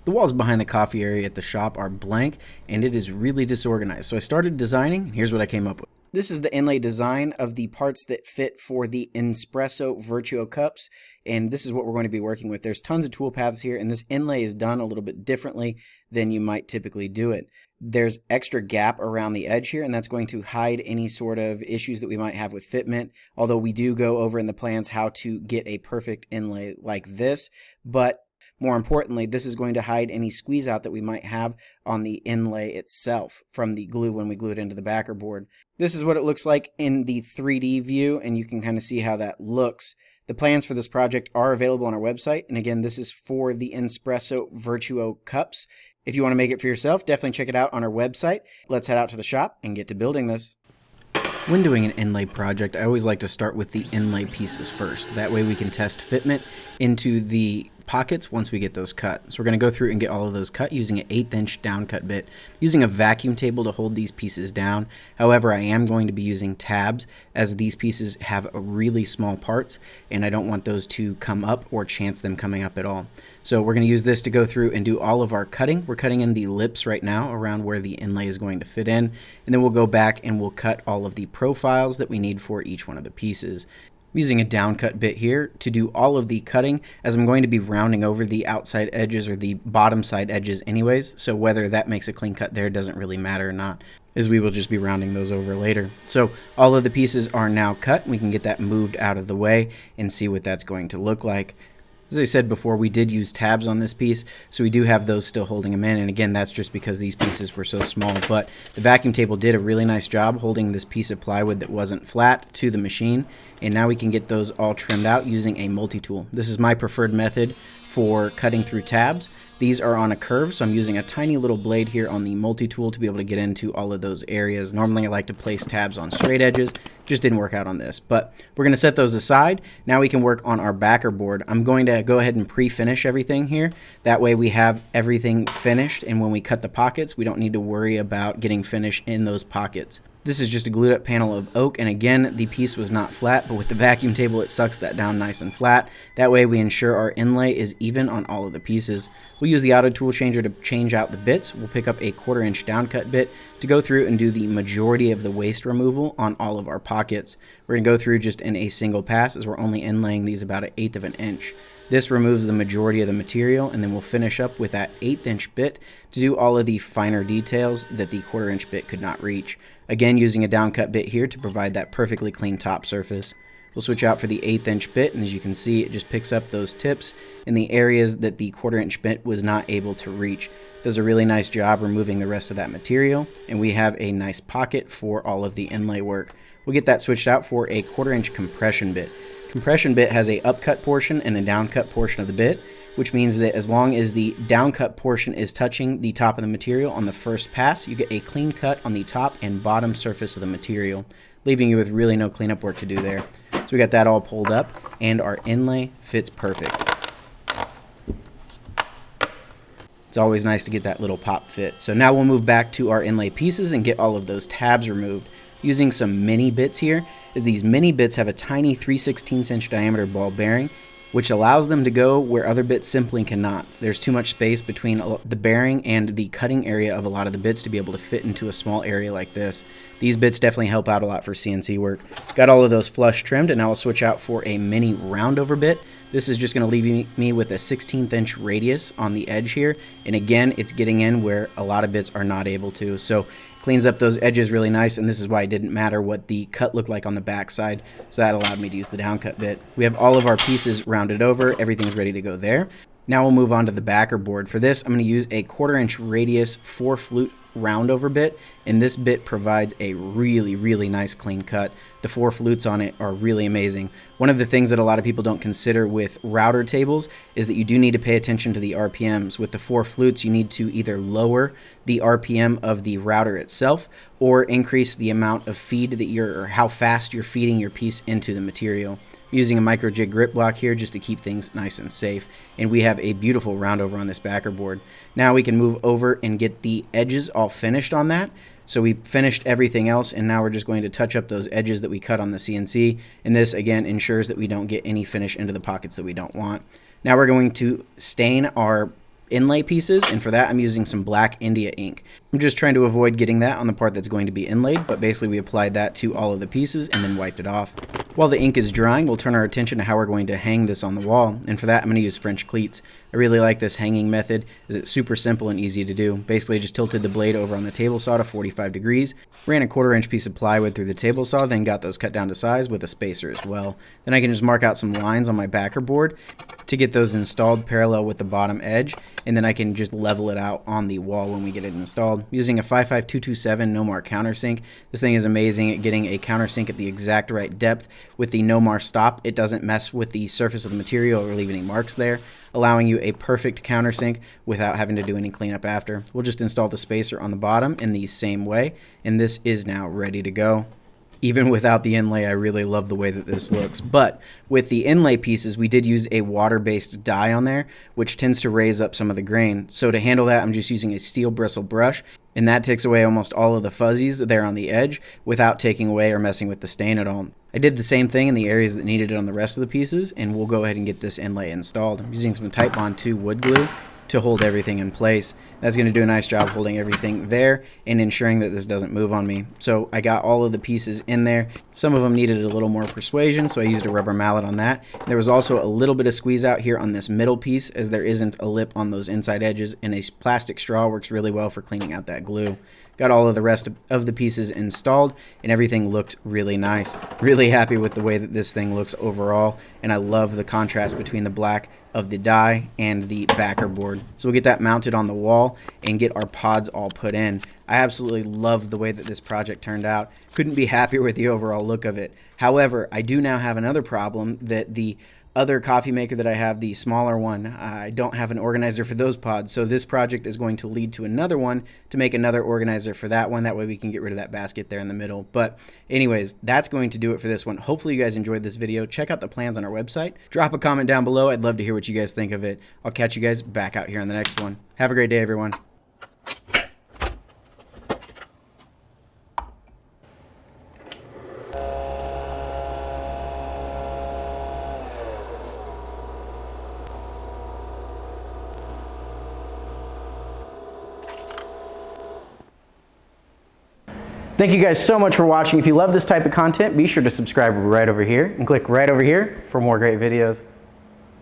The walls behind the coffee area at the shop are blank and it is really disorganized. So I started designing and here's what I came up with. This is the inlay design of the parts that fit for the Nespresso Virtuo cups, and this is what we're going to be working with. There's tons of tool paths here, and this inlay is done a little bit differently than you might typically do it. There's extra gap around the edge here, and that's going to hide any sort of issues that we might have with fitment, although we do go over in the plans how to get a perfect inlay like this, but more importantly, this is going to hide any squeeze out that we might have on the inlay itself from the glue when we glue it into the backer board. This is what it looks like in the 3D view, and you can kind of see how that looks. The plans for this project are available on our website, and again, this is for the Nespresso Virtuo cups. If you want to make it for yourself, definitely check it out on our website. Let's head out to the shop and get to building this. When doing an inlay project, I always like to start with the inlay pieces first. That way we can test fitment into the pockets once we get those cut. So we're going to go through and get all of those cut using an 1/8 inch down cut bit, using a vacuum table to hold these pieces down. However, I am going to be using tabs as these pieces have a really small parts and I don't want those to come up or chance them coming up at all. So we're going to use this to go through and do all of our cutting. We're cutting in the lips right now around where the inlay is going to fit in, and then we'll go back and we'll cut all of the profiles that we need for each one of the pieces. I'm using a down cut bit here to do all of the cutting, as I'm going to be rounding over the outside edges or the bottom side edges anyways, so whether that makes a clean cut there doesn't really matter or not, as we will just be rounding those over later. So all of the pieces are now cut. We can get that moved out of the way and see what that's going to look like. As I said before, we did use tabs on this piece, so we do have those still holding them in, and again, that's just because these pieces were so small, but the vacuum table did a really nice job holding this piece of plywood that wasn't flat to the machine, and now we can get those all trimmed out using a multi-tool. This is my preferred method for cutting through tabs. These are on a curve, so I'm using a tiny little blade here on the multi-tool to be able to get into all of those areas. Normally I like to place tabs on straight edges, just didn't work out on this, but we're going to set those aside. Now we can work on our backer board. I'm going to go ahead and pre-finish everything here. That way we have everything finished, and when we cut the pockets, we don't need to worry about getting finish in those pockets. This is just a glued up panel of oak, and again, the piece was not flat, but with the vacuum table, it sucks that down nice and flat. That way we ensure our inlay is even on all of the pieces. We'll use the auto tool changer to change out the bits. We'll pick up a 1/4 inch down cut bit to go through and do the majority of the waste removal on all of our pockets. We're going to go through just in a single pass, as we're only inlaying these about 1/8 of an inch. This removes the majority of the material, and then we'll finish up with that 1/8 inch bit to do all of the finer details that the 1/4 inch bit could not reach. Again, using a down cut bit here to provide that perfectly clean top surface. We'll switch out for the 1/8 inch bit, and as you can see, it just picks up those tips in the areas that the 1/4 inch bit was not able to reach. Does a really nice job removing the rest of that material, and we have a nice pocket for all of the inlay work. We'll get that switched out for a 1/4 inch compression bit. Compression bit has a upcut portion and a downcut portion of the bit, which means that as long as the downcut portion is touching the top of the material on the first pass, you get a clean cut on the top and bottom surface of the material, leaving you with really no cleanup work to do there. So we got that all pulled up, and our inlay fits perfect. It's always nice to get that little pop fit. So now we'll move back to our inlay pieces and get all of those tabs removed. Using some mini bits here, as these mini bits have a tiny 3/16 inch diameter ball bearing, which allows them to go where other bits simply cannot. There's too much space between the bearing and the cutting area of a lot of the bits to be able to fit into a small area like this. These bits definitely help out a lot for CNC work. Got all of those flush trimmed, and now I'll switch out for a mini roundover bit. This is just going to leave me with a 1/16 inch radius on the edge here, and again, it's getting in where a lot of bits are not able to. So cleans up those edges really nice, and this is why it didn't matter what the cut looked like on the back side, so that allowed me to use the down cut bit. We have all of our pieces rounded over, everything's ready to go there. Now we'll move on to the backer board. For this, I'm going to use a 1/4 inch radius 4 flute roundover bit, and this bit provides a really nice clean cut. The 4 flutes on it are really amazing. One of the things that a lot of people don't consider with router tables is that you do need to pay attention to the RPMs. With the 4 flutes, you need to either lower the RPM of the router itself or increase the amount of feed that or how fast you're feeding your piece into the material. I'm using a micro jig grip block here just to keep things nice and safe, and we have a beautiful roundover on this backer board. Now we can move over and get the edges all finished on that. So we finished everything else, and now we're just going to touch up those edges that we cut on the CNC, and this again ensures that we don't get any finish into the pockets that we don't want. Now we're going to stain our inlay pieces, and for that I'm using some black India ink. I'm just trying to avoid getting that on the part that's going to be inlaid, but basically we applied that to all of the pieces and then wiped it off. While the ink is drying, we'll turn our attention to how we're going to hang this on the wall, and for that I'm going to use French cleats. I really like this hanging method as it's super simple and easy to do. Basically just tilted the blade over on the table saw to 45 degrees, ran a 1/4 inch piece of plywood through the table saw, then got those cut down to size with a spacer as well. Then I can just mark out some lines on my backer board to get those installed parallel with the bottom edge, and then I can just level it out on the wall when we get it installed. Using a 55227 Nomar countersink, this thing is amazing at getting a countersink at the exact right depth. With the Nomar stop, it doesn't mess with the surface of the material or leave any marks there, allowing you a perfect countersink without having to do any cleanup after. We'll just install the spacer on the bottom in the same way, and this is now ready to go. Even without the inlay, I really love the way that this looks. But with the inlay pieces, we did use a water-based dye on there, which tends to raise up some of the grain. So to handle that, I'm just using a steel bristle brush, and that takes away almost all of the fuzzies there on the edge without taking away or messing with the stain at all. I did the same thing in the areas that needed it on the rest of the pieces, and we'll go ahead and get this inlay installed. I'm using some Type Bond 2 wood glue to hold everything in place. That's going to do a nice job holding everything there and ensuring that this doesn't move on me. So I got all of the pieces in there. Some of them needed a little more persuasion, so I used a rubber mallet on that. There was also a little bit of squeeze out here on this middle piece, as there isn't a lip on those inside edges, and a plastic straw works really well for cleaning out that glue. Got all of the rest of the pieces installed, and everything looked really nice. Really happy with the way that this thing looks overall, and I love the contrast between the black of the die and the backer board. So we'll get that mounted on the wall and get our pods all put in. I absolutely love the way that this project turned out. Couldn't be happier with the overall look of it. However, I do now have another problem, that the other coffee maker that I have, the smaller one, I don't have an organizer for those pods, so this project is going to lead to another one to make another organizer for that one. That way we can get rid of that basket there in the middle. But anyways, that's going to do it for this one. Hopefully you guys enjoyed this video. Check out the plans on our website. Drop a comment down below. I'd love to hear what you guys think of it. I'll catch you guys back out here on the next one. Have a great day, everyone. Thank you guys so much for watching. If you love this type of content, be sure to subscribe right over here and click right over here for more great videos.